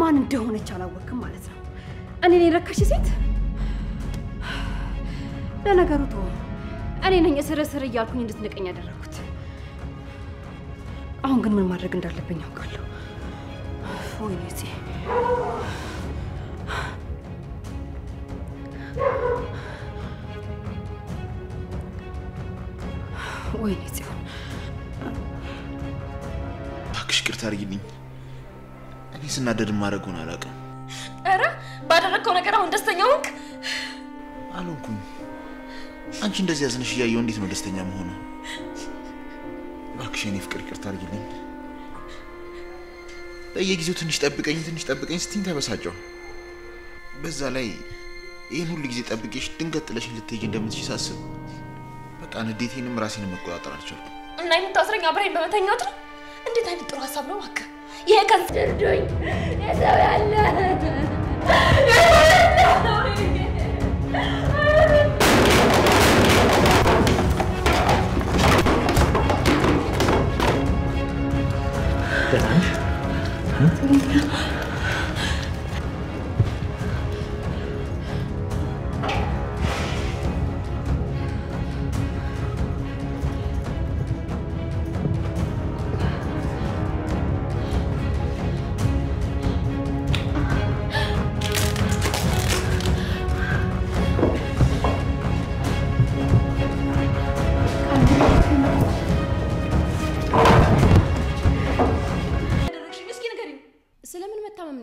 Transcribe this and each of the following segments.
ማን እንደሆነች አላወቅም ማለት ነው እኔ ነኝ ረካሽ ሴት ለነገሩ ተው እኔ ነኝ እስረስር እያልኩኝ እንድትነቀኝ ያደረኩት አሁን ግን ምን ማድረግ እንዳለብኝ አውቃለሁ ወይኔ እዚህ ወይኔ ጽዮን ታክሽ ቅርታ አድርጊልኝ እኔ ስናደድ ማረጉን አላውቅም አረ ባደረከው ነገር አሁን ደስተኛ ሆንክ አልሆንኩም አንቺ እንደዚህ ያዝነሽ ያየው እንዴት ነው ደስተኛ መሆኑ ባክሽ እኔ ፍቅር ቅርታ አድርጊልኝ በየጊዜው ትንሽ ጠብቀኝ ስትኝ ተበሳጨው በዛ ላይ ይሄን ሁሉ ጊዜ ጠብቄሽ ድንገት ጥለሽ ልትሄጂ እንደምትችይ ሳስብ በቃ ንዴቴንም ራሴንም መቆጣጠር አልቻልኩም እና የምታስረኝ አብረን በመተኛት ነው እንዴት አይነት ጥሩ ሐሳብ ነው አከ ይሄ ከንስደርዶኝ የሰው ያለ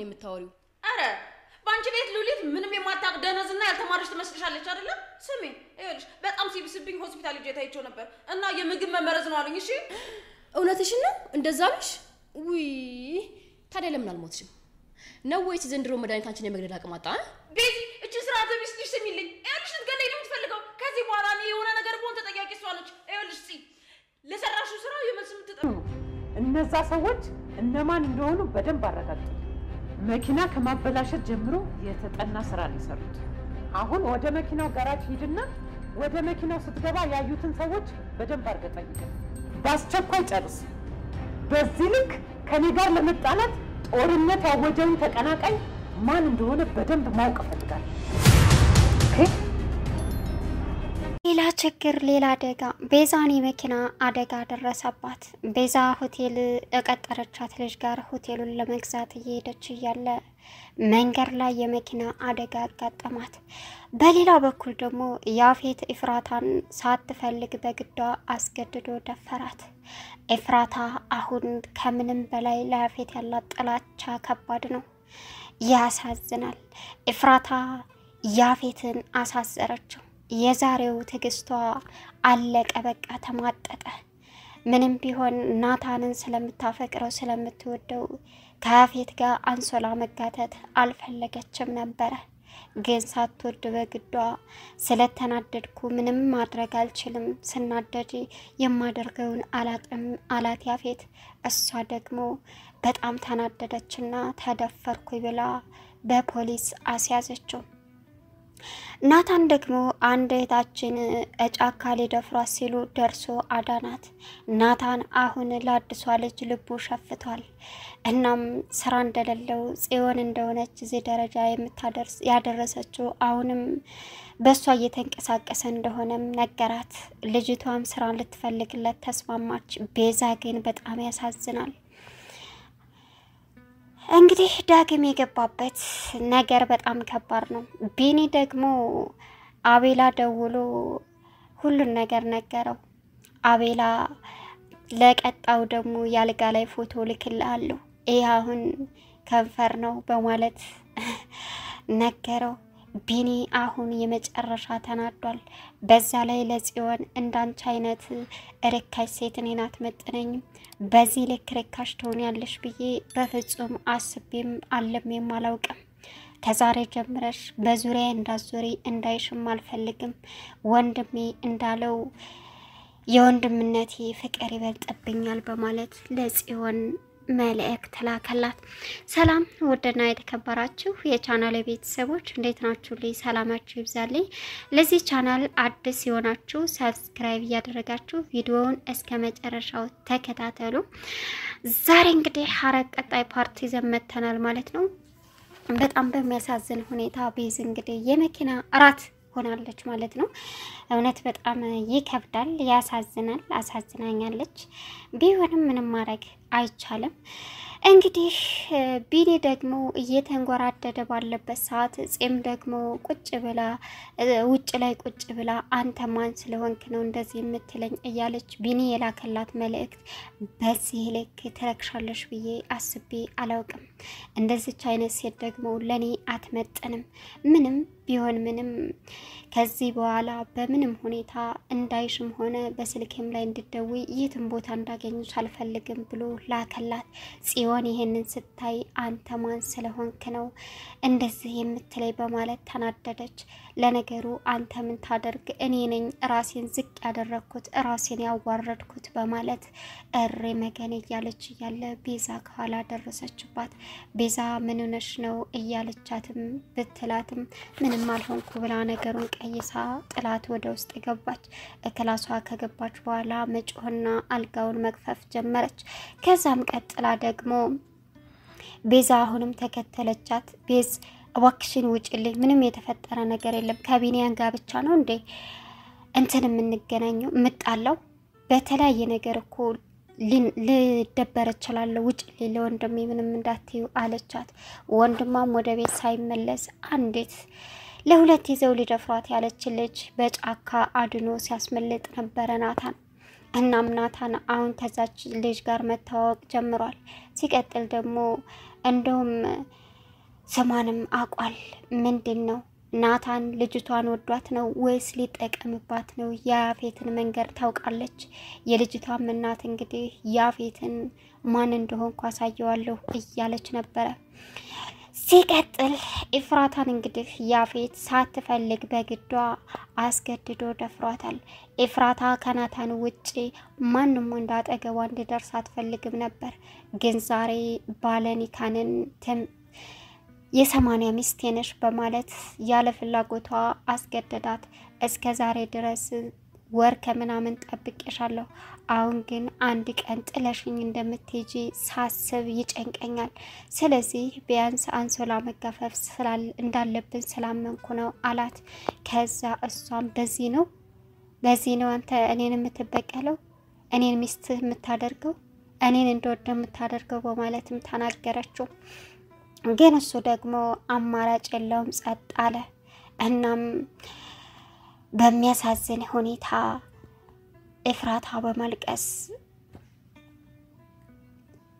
የምታወሪው አረ ባንቺ ቤት ሉሊት ምንም የማታቅ ደነዝና ያልተማረች ትመስልሻለች አይደለ ስሚ ይኸውልሽ በጣም ሲብስብኝ ሆስፒታል ሄጄ ታይቼው ነበር እና የምግብ መመረዝ ነው አሉኝ እሺ እውነትሽ ነው እንደዛ ብሽ ውይ ታዲያ ለምን አልሞትሽም ነው ወይስ ዘንድሮ መድኃኒታችን የመግደል አቅም አጣ ቤዚ እቺ ስራተ ቢስ ልጅ ስሚልኝ ይኸውልሽ ትገለይ ነው የምትፈልገው ከዚህ በኋላ እኔ የሆነ ነገር ቦን ተጠያቂ እሷ ነች ይኸውልሽ ለሰራሹ ስራ የመስም ትጠሩ እነዛ ሰዎች እነማን እንደሆኑ በደንብ አረጋግጡ መኪና ከማበላሸት ጀምሮ የተጠና ስራ ሊሰሩት አሁን ወደ መኪናው ጋራጅ ሄድና ወደ መኪናው ስትገባ ያዩትን ሰዎች በደንብ አርገጠኝ ባስቸኳይ ጨርስ በዚህ ልክ ከኔ ጋር ለመጣላት ጦርነት ያወጀውን ተቀናቃኝ ማን እንደሆነ በደንብ ማወቅ ፈልጋለሁ ሌላ ችግር ሌላ አደጋ ቤዛን የመኪና አደጋ ደረሰባት ቤዛ ሆቴል እቀጠረቻት ልጅ ጋር ሆቴሉን ለመግዛት እየሄደች እያለ መንገድ ላይ የመኪና አደጋ አጋጠማት በሌላ በኩል ደግሞ ያፌት ኢፍራታን ሳትፈልግ በግዷ አስገድዶ ደፈራት ኢፍራታ አሁን ከምንም በላይ ለያፌት ያላት ጥላቻ ከባድ ነው ያሳዝናል ኢፍራታ ያፌትን አሳዘረችው የዛሬው ትግስቷ አለቀ በቃ ተማጠጠ ምንም ቢሆን ናታንን ስለምታፈቅረው ስለምትወደው ከያፌት ጋር አንሶላ መጋተት አልፈለገችም ነበር ግን ሳትወድ በግዷ ስለተናደድኩ ምንም ማድረግ አልችልም ስናደድ የማደርገውን አላጥም አላት ያፌት እሷ ደግሞ በጣም ተናደደችና ተደፈርኩ ብላ በፖሊስ አስያዘችው ናታን ደግሞ አንድ እህታችን እጫካ ሊደፍሯት ሲሉ ደርሶ አዳናት ናታን አሁን ለአዲሷ ልጅ ልቡ ሸፍቷል እናም ስራ እንደሌለው ጽዮን እንደሆነች እዚህ ደረጃ የምታደርስ ያደረሰችው አሁንም በሷ እየተንቀሳቀሰ እንደሆነም ነገራት ልጅቷም ስራ ልትፈልግለት ተስማማች ቤዛ ግን በጣም ያሳዝናል እንግዲህ ዳግም የገባበት ነገር በጣም ከባድ ነው ቢኒ ደግሞ አቤላ ደውሎ ሁሉን ነገር ነገረው አቤላ ለቀጣው ደግሞ ያልጋ ላይ ፎቶ ልክልሃለሁ ይሄ አሁን ከንፈር ነው በማለት ነገረው ቢኒ አሁን የመጨረሻ ተናዷል በዛ ላይ ለጽዮን እንዳንቺ አይነት ርካሽ ሴት እኔናት መጥነኝ በዚህ ልክ ርካሽ ትሆኛለሽ ብዬ በፍጹም አስቤም አለምም አላውቅም ከዛሬ ጀምረሽ በዙሪያ እንዳዞሪ እንዳይሽም አልፈልግም ወንድሜ እንዳለው የወንድምነቴ ፍቅር ይበልጥብኛል በማለት ለጽዮን መልእክት ላከላት ሰላም ወደና የተከበራችሁ የቻናሌ ቤተሰቦች እንዴት ናችሁ ልይ ሰላማችሁ ይብዛልኝ ለዚህ ቻናል አዲስ የሆናችሁ ሰብስክራይብ ያደረጋችሁ ቪዲዮውን እስከመጨረሻው ተከታተሉ ዛሬ እንግዲህ ሐረግ ቀጣይ ፓርቲ ዘመተናል ማለት ነው በጣም በሚያሳዝን ሁኔታ ቤዝ እንግዲህ የመኪና እራት ሆናለች ማለት ነው። እውነት በጣም ይከብዳል፣ ያሳዝናል። አሳዝናኛለች። ቢሆንም ምንም ማድረግ አይቻልም። እንግዲህ ቢኒ ደግሞ እየተንጎራደደ ባለበት ሰዓት ጺም ደግሞ ቁጭ ብላ ውጭ ላይ ቁጭ ብላ አንተ ማን ስለሆንክ ነው እንደዚህ የምትለኝ እያለች ቢኒ የላከላት መልእክት በዚህ ልክ ትረክሻለሽ ብዬ አስቤ አላውቅም። እንደዚች አይነት ሴት ደግሞ ለኔ አትመጥንም። ምንም ቢሆን ምንም ከዚህ በኋላ በምንም ሁኔታ እንዳይሽም ሆነ በስልኬም ላይ እንድደውይ የትም ቦታ እንዳገኝሽ አልፈልግም ብሎ ላከላት። ጽዮን ይሄንን ስታይ አንተ ማን ስለሆንክ ነው እንደዚህ የምትለይ በማለት ተናደደች። ለነገሩ አንተ ምን ታደርግ፣ እኔ ነኝ ራሴን ዝቅ ያደረኩት ራሴን ያዋረድኩት በማለት እሬ መገን እያለች እያለ ቤዛ ከኋላ ደረሰችባት። ቤዛ ምን ሆነሽ ነው እያለቻትም ብትላትም ምንም አልሆንኩ ብላ ነገሩን ቀይሳ ጥላት ወደ ውስጥ ገባች። ክላሷ ከገባች በኋላ መጮህና አልጋውን መግፈፍ ጀመረች። ከዛም ቀጥላ ደግሞ ቤዛ አሁንም ተከተለቻት። ቤዝ እባክሽን ውጭልኝ፣ ምንም የተፈጠረ ነገር የለም። ከቢኒያን ጋር ብቻ ነው እንዴ እንትን የምንገናኘው የምጣለው? በተለያየ ነገር እኮ ልደበር እችላለሁ፣ ውጭልኝ፣ ለወንድሜ ምንም እንዳትዩ አለቻት። ወንድሟም ወደ ቤት ሳይመለስ አንዴት ለሁለት ይዘው ሊደፍሯት ያለች ልጅ በጫካ አድኖ ሲያስመልጥ ነበረ ናታን። እናም ናታን አሁን ከዛች ልጅ ጋር መተዋወቅ ጀምሯል። ሲቀጥል ደግሞ እንደውም ስሟንም አቋል። ምንድን ነው ናታን ልጅቷን ወዷት ነው ወይስ ሊጠቀምባት ነው? ያፌትን መንገድ ታውቃለች። የልጅቷም እናት እንግዲህ ያፌትን ማን እንደሆንኩ አሳየዋለሁ እያለች ነበረ። ሲቀጥል ኢፍራታን እንግዲህ ያፌት ሳትፈልግ በግዷ አስገድዶ ደፍሯታል። ኢፍራታ ከናታን ውጪ ማንም ወንድ አጠገቧ እንዲደርስ አትፈልግም ነበር። ግን ዛሬ ባለኒካንን የ80 ሚስቴ ነሽ በማለት ያለ ፍላጎቷ አስገደዳት። እስከ ዛሬ ድረስ ወር ከምናምን ጠብቄሻለሁ፣ አሁን ግን አንድ ቀን ጥለሽኝ እንደምትሄጂ ሳስብ ይጨንቀኛል። ስለዚህ ቢያንስ አንሶላ መጋፈፍ እንዳለብን ስላመንኩ ነው አላት። ከዛ እሷም በዚህ ነው አንተ እኔን የምትበቀለው፣ እኔን ሚስት የምታደርገው፣ እኔን እንደወደ የምታደርገው በማለትም ተናገረችው። ግን እሱ ደግሞ አማራጭ የለውም፣ ጸጥ አለ። እናም በሚያሳዝን ሁኔታ ኢፍራታ በማልቀስ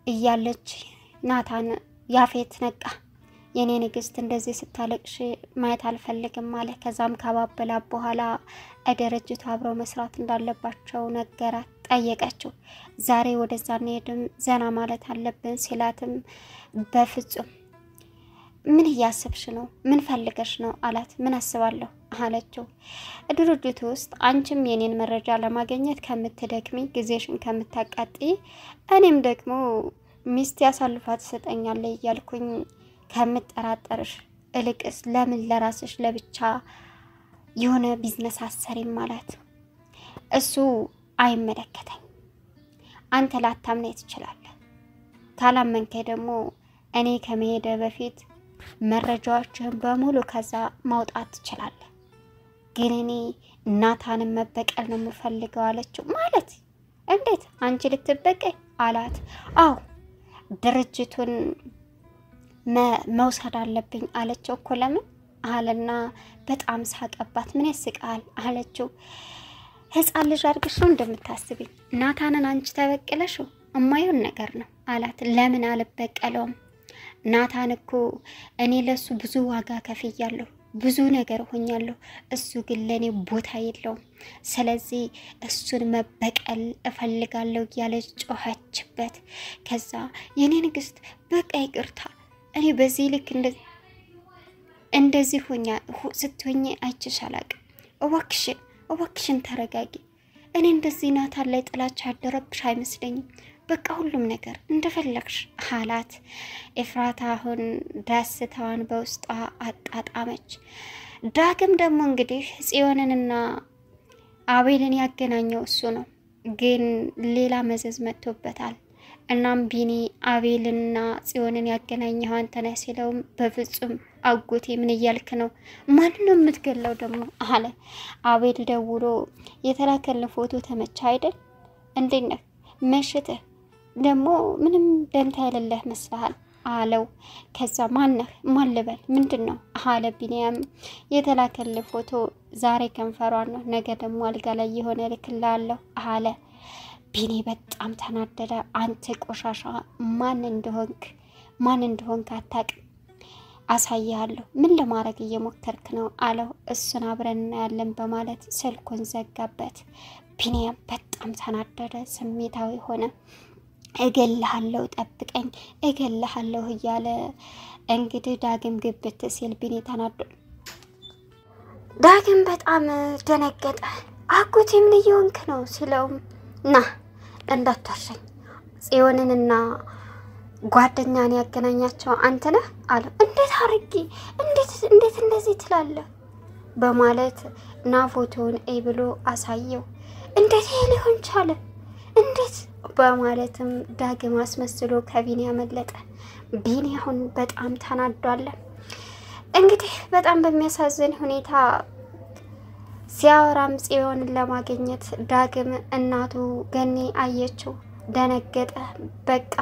እያለች ናታን ያፌት ነቃ። የኔ ንግስት እንደዚህ ስታለቅሽ ማየት አልፈልግም አለ። ከዛም ከባበላ በኋላ ድርጅቱ አብረው መስራት እንዳለባቸው ነገራት። ጠየቀችው። ዛሬ ወደዛ እንሄድም ዘና ማለት አለብን ሲላትም በፍጹም ምን እያሰብሽ ነው? ምን ፈልገሽ ነው አላት። ምን አስባለሁ አለችው። ድርጅቱ ውስጥ አንቺም የኔን መረጃ ለማግኘት ከምትደክሚ ጊዜሽን ከምታቃጥይ እኔም ደግሞ ሚስት ያሳልፋት ትሰጠኛለች እያልኩኝ ከምጠራጠርሽ እልቅስ ለምን ለራስሽ ለብቻ የሆነ ቢዝነስ አሰሪም አላት። እሱ አይመለከተኝ፣ አንተ ላታምነኝ ትችላለህ። ካላመንከኝ ደግሞ እኔ ከመሄደ በፊት መረጃዎችን በሙሉ ከዛ ማውጣት ትችላለህ። ግን እኔ ናታንን መበቀል ነው የምፈልገው አለችው። ማለት እንዴት አንቺ ልትበቀይ አላት። አዎ ድርጅቱን መውሰድ አለብኝ አለችው። እኮ ለምን አለና በጣም ሳቀባት። ምን ያስቃል አለችው። ህፃን ልጅ አድርግሽ ነው እንደምታስብኝ? ናታንን አንቺ ተበቅለሽው እማይሆን ነገር ነው አላት። ለምን አልበቀለውም? ናታን እኮ እኔ ለሱ ብዙ ዋጋ ከፍያለሁ፣ ብዙ ነገር ሆኛለሁ። እሱ ግን ለኔ ቦታ የለውም። ስለዚህ እሱን መበቀል እፈልጋለሁ እያለች ጮኸችበት። ከዛ የኔ ንግስት በቃ ይቅርታ፣ እኔ በዚህ ልክ እንደዚህ ስትሆኝ አይቼሽ አላቅም። እባክሽን ተረጋጊ። እኔ እንደዚህ ናታን ላይ ጥላቻ ያደረብሽ አይመስለኝም። በቃ ሁሉም ነገር እንደፈለግሽ አላት። ኢፍራታ አሁን ደስታዋን በውስጧ አጣጣመች። ዳግም ደግሞ እንግዲህ ጽዮንንና አቤልን ያገናኘው እሱ ነው። ግን ሌላ መዘዝ መጥቶበታል። እናም ቢኒ አቤልና ጽዮንን ያገናኘው አንተ ነህ ሲለውም በፍጹም አጎቴ ምን እያልክ ነው? ማን ነው የምትገለው ደግሞ አለ። አቤል ደውሎ የተላከለ ፎቶ ተመቻ አይደል? እንዴት ነህ? መሽተህ ደግሞ ምንም ደንታ የሌለህ መስለሃል አለው። ከዛ ማነህ? ማን ልበል? ምንድነው አለ ቢኒያም። የተላከለ ፎቶ ዛሬ ከንፈሯን ነው፣ ነገ ደግሞ አልጋ ላይ የሆነ ልክላለሁ አለ። ቢኒ በጣም ተናደደ። አንተ ቆሻሻ ማን እንደሆንክ አታውቅም፣ አሳያለሁ። ምን ለማድረግ እየሞከርክ ነው አለው። እሱን አብረን እናያለን በማለት ስልኩን ዘጋበት። ቢኒያም በጣም ተናደደ፣ ስሜታዊ ሆነ። እገልሃለሁ፣ ጠብቀኝ፣ እገልሃለሁ እያለ እንግዲህ ዳግም ግብት ሲል ቢኒ ተናደደ። ዳግም በጣም ደነገጠ። አጎቴ ምን እየሆንክ ነው ሲለውም ና እንዳትዋሸኝ ጽዮንንና ጓደኛን ያገናኛቸው አንተ ነህ አለ። እንዴት አርጊ እንዴት እንደዚህ ትላለህ በማለት ና ፎቶውን ብሎ አሳየው። እንዴት ሊሆን ቻለ እንዴት በማለትም ዳግም አስመስሎ ከቢኒ ያመለጠ። ቢኒ አሁን በጣም ተናዷል። እንግዲህ በጣም በሚያሳዝን ሁኔታ ሲያወራም ጽዮንን ለማግኘት ዳግም እናቱ ገኒ አየችው፣ ደነገጠ። በቃ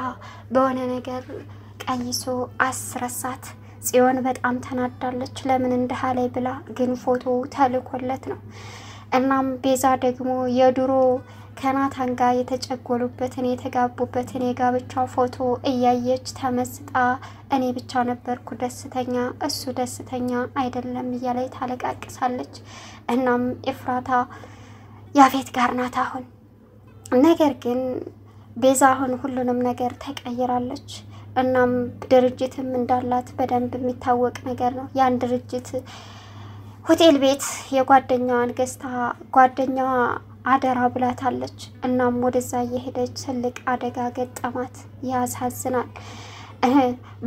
በሆነ ነገር ቀይሶ አስረሳት። ጽዮን በጣም ተናዳለች። ለምን እንደሃለ ብላ ግን ፎቶ ተልኮለት ነው። እናም ቤዛ ደግሞ የድሮ ከናታን ጋር የተጨጎሉበትን የተጋቡበትን የጋብቻ ፎቶ እያየች ተመስጣ እኔ ብቻ ነበርኩ ደስተኛ እሱ ደስተኛ አይደለም እያለች ታለቃቅሳለች። እናም ኤፍራታ ያፌት ጋር ናት አሁን። ነገር ግን ቤዛ አሁን ሁሉንም ነገር ተቀይራለች። እናም ድርጅትም እንዳላት በደንብ የሚታወቅ ነገር ነው። ያን ድርጅት ሆቴል ቤት የጓደኛዋን ገዝታ ጓደኛዋ አደራ ብላታለች። እናም ወደዛ የሄደች ትልቅ አደጋ ገጠማት። ያሳዝናል።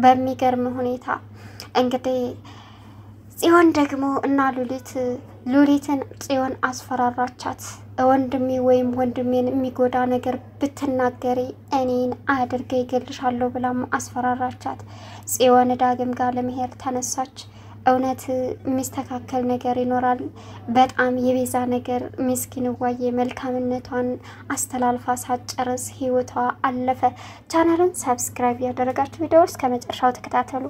በሚገርም ሁኔታ እንግዲህ ጽዮን ደግሞ እና ሉሊትን ጽዮን አስፈራራቻት። ወንድሜ ወይም ወንድሜን የሚጎዳ ነገር ብትናገሪ እኔን አድርገ ይገልሻለሁ ብላም አስፈራራቻት። ጽዮን ዳግም ጋር ለመሄድ ተነሳች። እውነት የሚስተካከል ነገር ይኖራል። በጣም የቤዛ ነገር ምስኪን ዋዬ መልካምነቷን አስተላልፋ ሳጨርስ ህይወቷ አለፈ። ቻናሉን ሰብስክራይብ ያደረጋችሁ ቪዲዮዎች እስከ መጨረሻው ተከታተሉ።